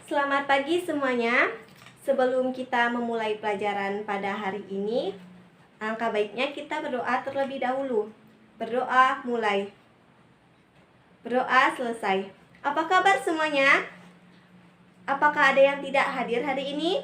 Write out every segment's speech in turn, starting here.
Selamat pagi semuanya. Sebelum kita memulai pelajaran pada hari ini, alangkah baiknya kita berdoa terlebih dahulu. Berdoa mulai. Berdoa selesai. Apa kabar semuanya? Apakah ada yang tidak hadir hari ini?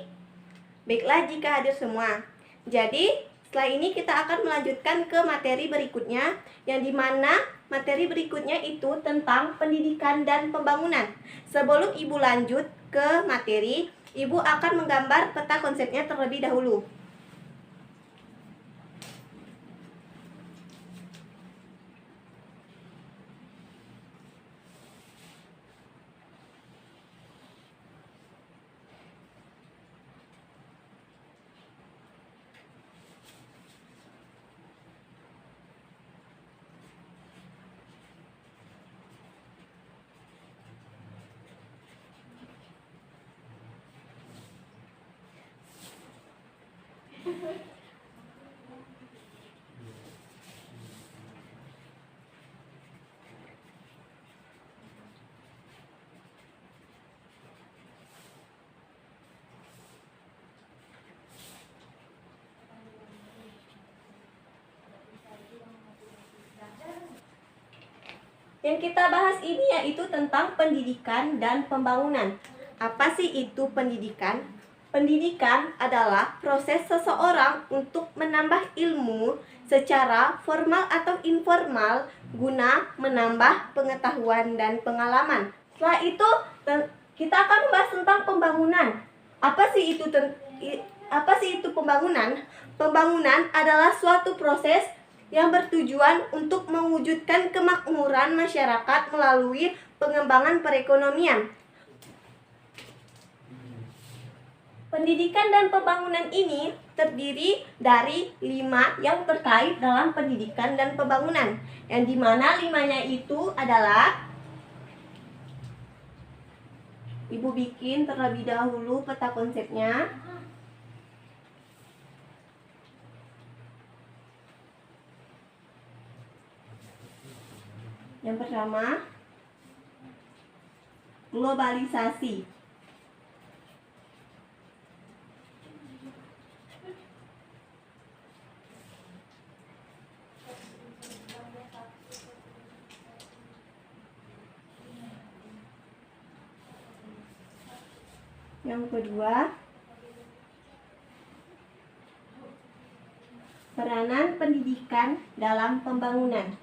Baiklah jika hadir semua. Jadi, setelah ini kita akan melanjutkan ke materi berikutnya, yang dimana materi berikutnya itu tentang pendidikan dan pembangunan. Sebelum Ibu lanjut ke materi, Ibu akan menggambar peta konsepnya terlebih dahulu. Yang kita bahas ini yaitu tentang pendidikan dan pembangunan. Apa sih itu pendidikan? Pendidikan adalah proses seseorang untuk menambah ilmu secara formal atau informal guna menambah pengetahuan dan pengalaman. Setelah itu kita akan membahas tentang pembangunan. Apa sih itu pembangunan? Pembangunan adalah suatu proses yang bertujuan untuk mewujudkan kemakmuran masyarakat melalui pengembangan perekonomian. Pendidikan dan pembangunan ini terdiri dari 5 yang terkait dalam pendidikan dan pembangunan, yang dimana 5-nya itu adalah, Ibu bikin terlebih dahulu peta konsepnya. Yang pertama, globalisasi. Yang kedua, peranan pendidikan dalam pembangunan.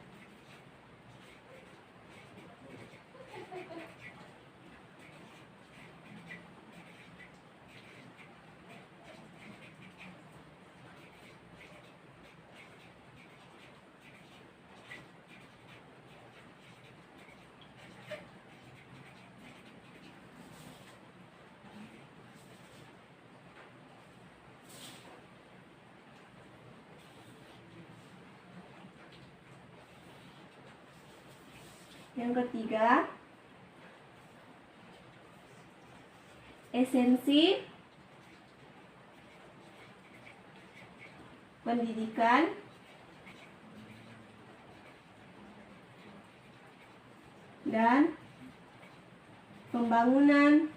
Yang ketiga, esensi pendidikan dan pembangunan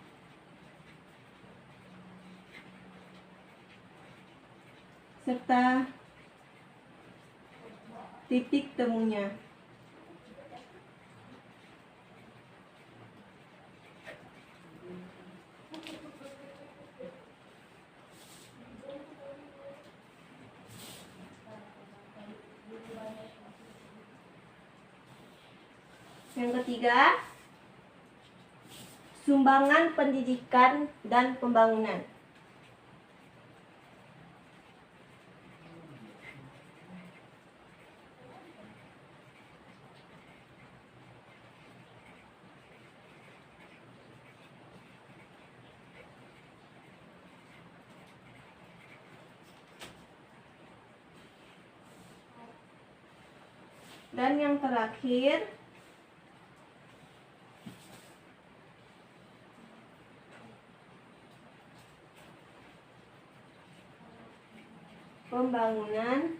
serta titik temunya. Yang ketiga, sumbangan pendidikan dan pembangunan. Dan yang terakhir, pembangunan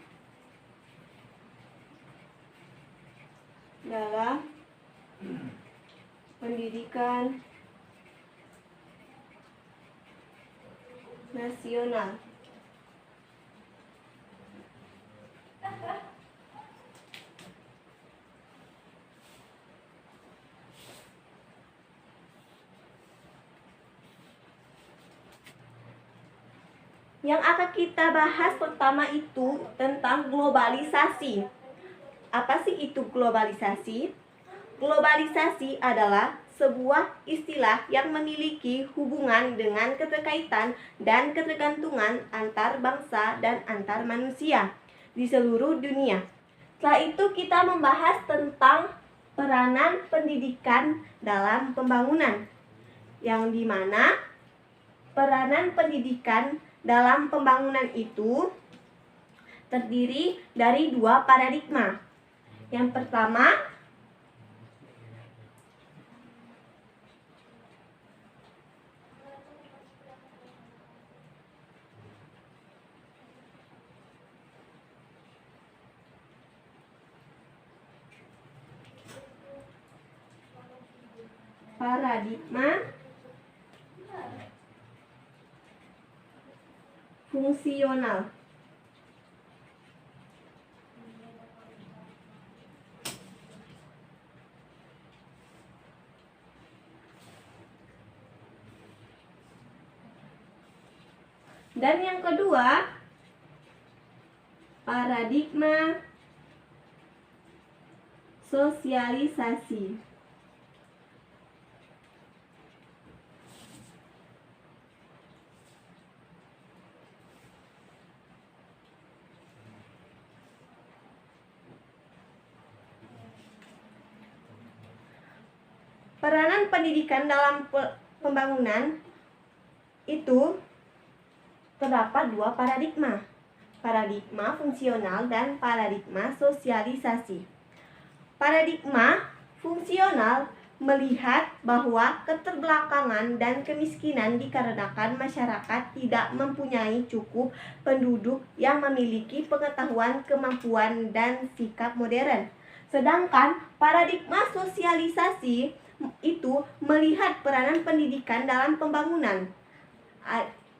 dalam pendidikan nasional. Yang akan kita bahas pertama itu tentang globalisasi. Apa sih itu globalisasi? Globalisasi adalah sebuah istilah yang memiliki hubungan dengan keterkaitan dan ketergantungan antar bangsa dan antar manusia di seluruh dunia. Setelah itu kita membahas tentang peranan pendidikan dalam pembangunan, yang dimana peranan pendidikan dalam pembangunan itu terdiri dari dua paradigma. Yang pertama, paradigma fungsional. Dan yang kedua, paradigma sosialisasi. Peranan pendidikan dalam pembangunan itu terdapat dua paradigma, paradigma fungsional dan paradigma sosialisasi. Paradigma fungsional melihat bahwa keterbelakangan dan kemiskinan dikarenakan masyarakat tidak mempunyai cukup penduduk yang memiliki pengetahuan, kemampuan, dan sikap modern. Sedangkan paradigma sosialisasi itu melihat peranan pendidikan dalam pembangunan,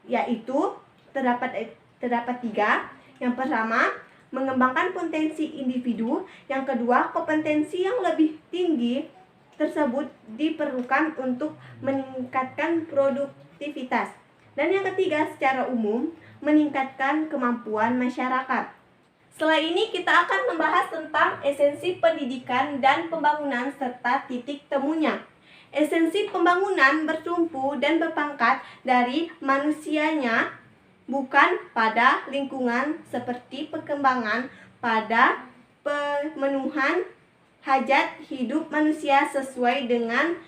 yaitu terdapat tiga. Yang pertama, mengembangkan potensi individu. Yang kedua, kompetensi yang lebih tinggi tersebut diperlukan untuk meningkatkan produktivitas. Dan yang ketiga, secara umum, meningkatkan kemampuan masyarakat. Setelah ini kita akan membahas tentang esensi pendidikan dan pembangunan serta titik temunya. Esensi pembangunan bertumpu dan berpangkat dari manusianya, bukan pada lingkungan, seperti perkembangan pada pemenuhan hajat hidup manusia sesuai dengan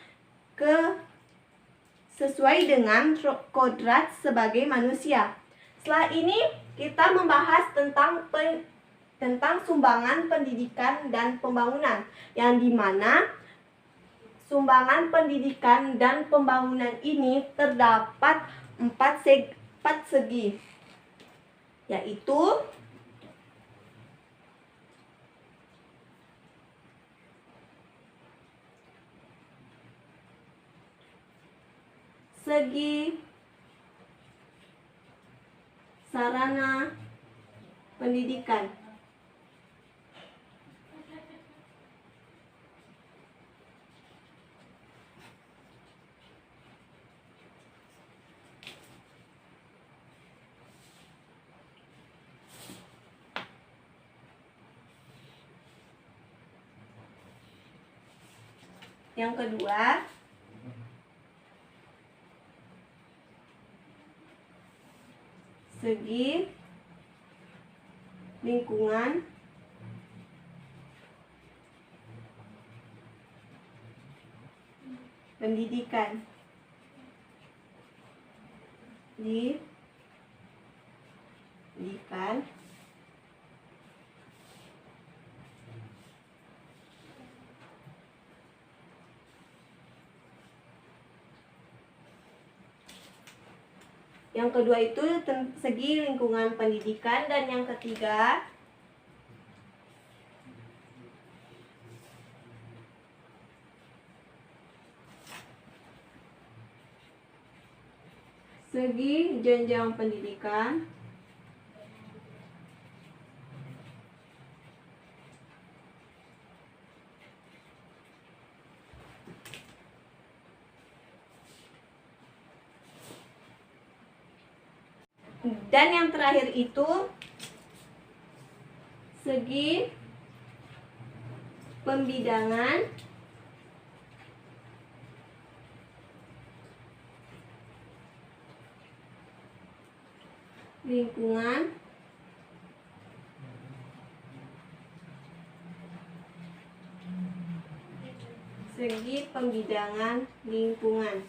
kodrat sebagai manusia. Setelah ini kita membahas tentang sumbangan pendidikan dan pembangunan, yang dimana sumbangan pendidikan dan pembangunan ini terdapat empat segi, yaitu segi sarana pendidikan, yang kedua segi lingkungan pendidikan. Yang kedua itu segi lingkungan pendidikan, dan yang ketiga Segi jenjang pendidikan dan yang terakhir itu segi pembidangan lingkungan lingkungan.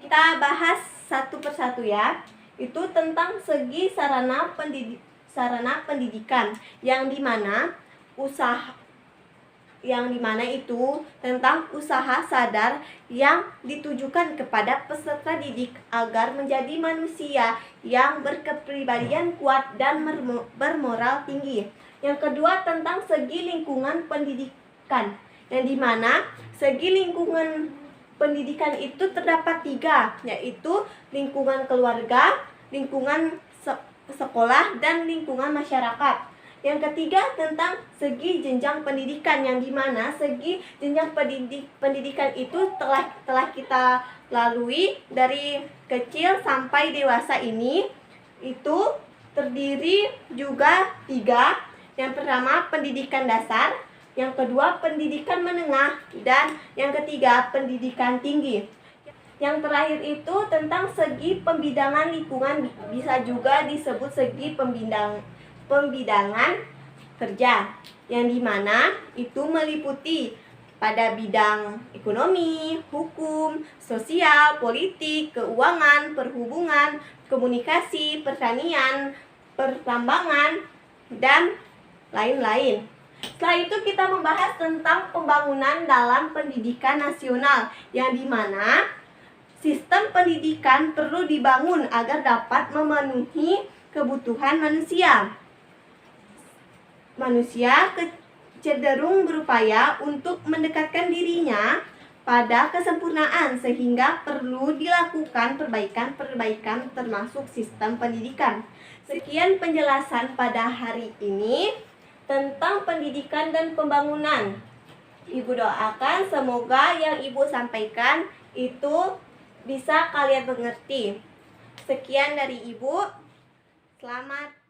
Kita bahas satu persatu ya. Itu tentang segi sarana pendidikan yang dimana itu tentang usaha sadar yang ditujukan kepada peserta didik agar menjadi manusia yang berkepribadian kuat dan bermoral tinggi. Yang kedua tentang segi lingkungan pendidikan, yang dimana segi lingkungan pendidikan itu terdapat 3, yaitu lingkungan keluarga, lingkungan sekolah, dan lingkungan masyarakat. Yang ketiga tentang segi jenjang pendidikan, yang dimana segi jenjang pendidikan itu telah kita lalui dari kecil sampai dewasa ini. Itu terdiri juga 3. Yang pertama pendidikan dasar, yang kedua pendidikan menengah, dan yang ketiga pendidikan tinggi. Yang terakhir itu tentang segi pembidangan lingkungan, bisa juga disebut segi pembidangan kerja, yang dimana itu meliputi pada bidang ekonomi, hukum, sosial, politik, keuangan, perhubungan, komunikasi, pertanian, pertambangan, dan lain-lain. Setelah itu kita membahas tentang pembangunan dalam pendidikan nasional, yang dimana sistem pendidikan perlu dibangun agar dapat memenuhi kebutuhan manusia. Manusia cenderung berupaya untuk mendekatkan dirinya pada kesempurnaan, sehingga perlu dilakukan perbaikan termasuk sistem pendidikan. Sekian penjelasan pada hari ini tentang pendidikan dan pembangunan. Ibu doakan semoga yang Ibu sampaikan itu bisa kalian mengerti. Sekian dari Ibu. Selamat